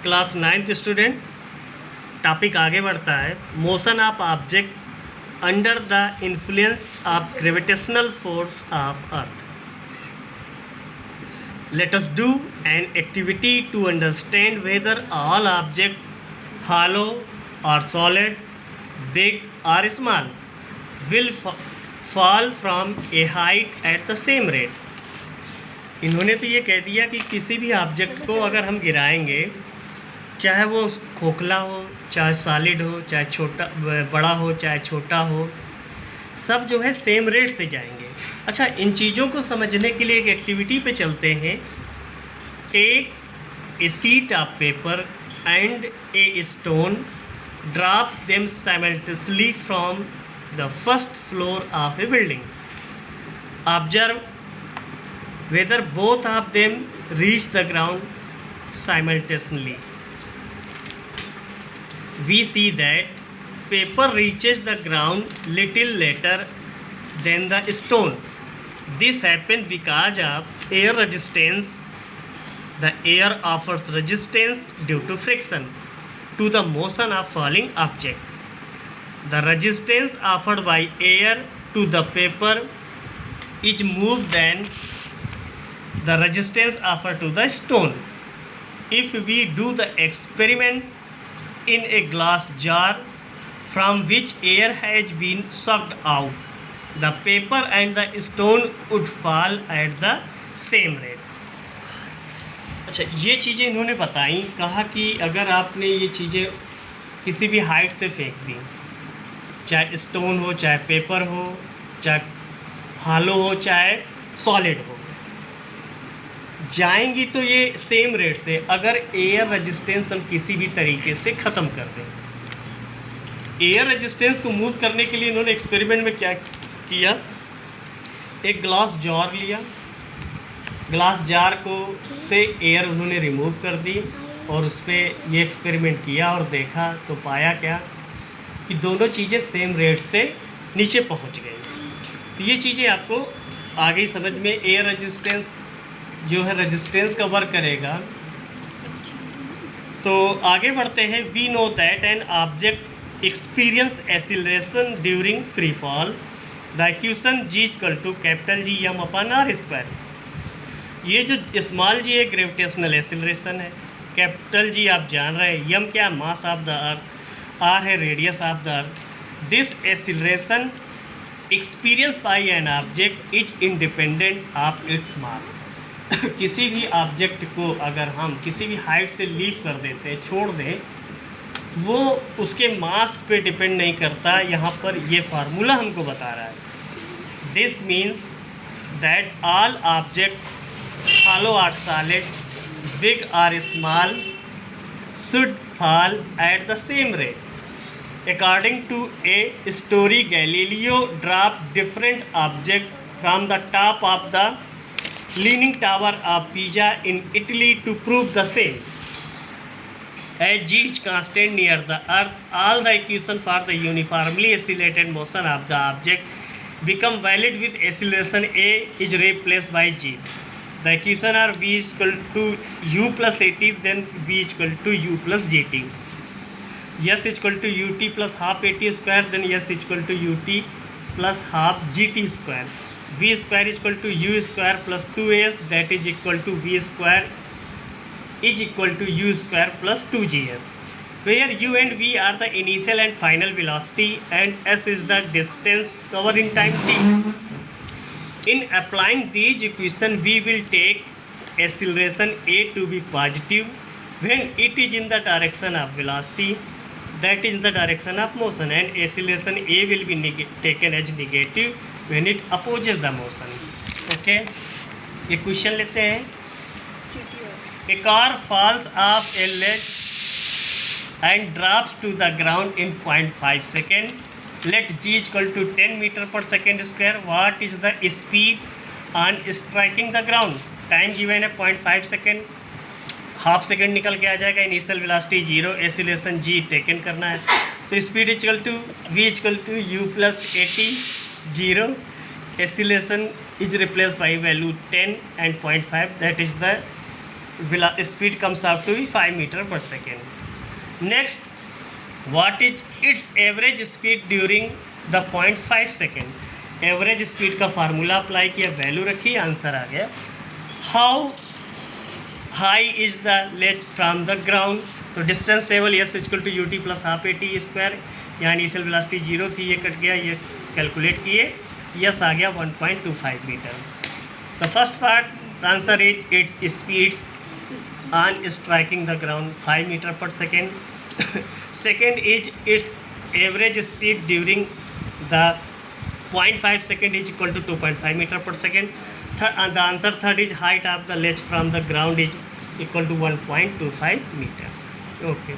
Class 9th student. Topic आगे बढ़ता है, motion of object under the influence of gravitational force of earth. Let us do an activity to understand whether all objects, hollow or solid, big or small, will fall from a height at the same rate. इन्होंने तो ये कह दिया कि किसी भी object को अगर हम गिराएंगे, चाहे वो खोखला हो, चाहे सॉलिड हो, चाहे छोटा बड़ा हो, चाहे छोटा हो, सब जो है सेम रेट से जाएंगे। अच्छा, इन चीज़ों को समझने के लिए एक एक्टिविटी पे चलते हैं। Take a sheet of paper and a stone, drop them simultaneously from the first floor of a building. Observe whether both of them reach the ground simultaneously. We see that paper reaches the ground little later than the stone. This happens because of air resistance. The air offers resistance due to friction to the motion of falling object. The resistance offered by air to the paper is more than the resistance offered to the stone. If we do the experiment in a glass jar from which air has been sucked out, the paper and the stone would fall at the same rate. अच्छा, ये चीज़ें इन्होंने बताई, कहा कि अगर आपने ये चीज़ें किसी भी हाइट से फेंक दी, चाहे स्टोन हो, चाहे पेपर हो, चाहे हॉलो हो, चाहे सॉलिड हो, जाएंगी तो ये सेम रेट से। अगर एयर रेजिस्टेंस हम किसी भी तरीके से ख़त्म कर दें, एयर रेजिस्टेंस को मूव करने के लिए इन्होंने एक्सपेरिमेंट में क्या किया, एक ग्लास जार लिया, ग्लास जार को से एयर उन्होंने रिमूव कर दी और उस पर ये एक्सपेरिमेंट किया और देखा तो पाया क्या कि दोनों चीज़ें सेम रेट से नीचे पहुंच गई। तो ये चीज़ें आपको आगे ही समझ में, एयर रेजिस्टेंस जो है रेजिस्टेंस का वर्क करेगा। तो आगे बढ़ते हैं। We know that an object experience acceleration during free fall, the equation g equal to capital G M upon R square. ये जो स्मॉल जी है ग्रेविटेशनल एक्सीलरेशन है, कैपिटल जी आप जान रहे हैं, एम क्या mass of the earth, R है radius of the earth. This acceleration experience by an object is independent of its mass. किसी भी ऑब्जेक्ट को अगर हम किसी भी हाइट से लीव कर देते हैं, छोड़ दें, वो उसके मास पे डिपेंड नहीं करता। यहाँ पर ये फार्मूला हमको बता रहा है। This means that all object hollow और सॉलिड, बिग और small, should fall at the same rate. According to a story, Galileo drop different object from the top of the Leaning Tower of Pisa in Italy to prove the same. As g is constant near the Earth, all the equations for the uniformly accelerated motion of the object become valid with acceleration a is replaced by g. The equations are v is equal to u plus at, then v is equal to u plus gt. S is equal to ut plus half at square, then s is equal to ut plus half gt square. v square is equal to u square plus 2s, that is equal to v square is equal to u square plus 2gs, where u and v are the initial and final velocity and s is the distance covered in time t. In applying these equations, we will take acceleration a to be positive when it is in the direction of velocity, that is the direction of motion, and acceleration a will be taken as negative when it opposes the motion. Okay, ये question लेते हैं। A car falls off a ledge and drops to the ground in 0.5 seconds. Let g equal to 10 meter per second square. What is the speed on striking the ground? Time given है 0.5 second, half second निकल के आ जाएगा। Initial velocity 0, acceleration g taken करना है। तो speed equal to v equal to u plus 80, 0, acceleration is replaced by value 10 and 0.5, that is the speed comes up to be 5 meter per second. Next, what is its average speed during the 0.5 second? Average speed का formula apply किया, value रखी, answer आ गया. How high is the ledge from the ground? तो distance table S equal to u t plus half a t square, यहाँ initial velocity 0 थी, ये cut गया, ये कैलकुलेट किए, यस आ गया 1.25 metre. The first part answer is its speeds on striking the ground 5 metre per second. Second is its average speed during the 0.5 second is equal to 2.5 meter per second. The answer third is height of the ledge from the ground is equal to 1.25 meter. Okay.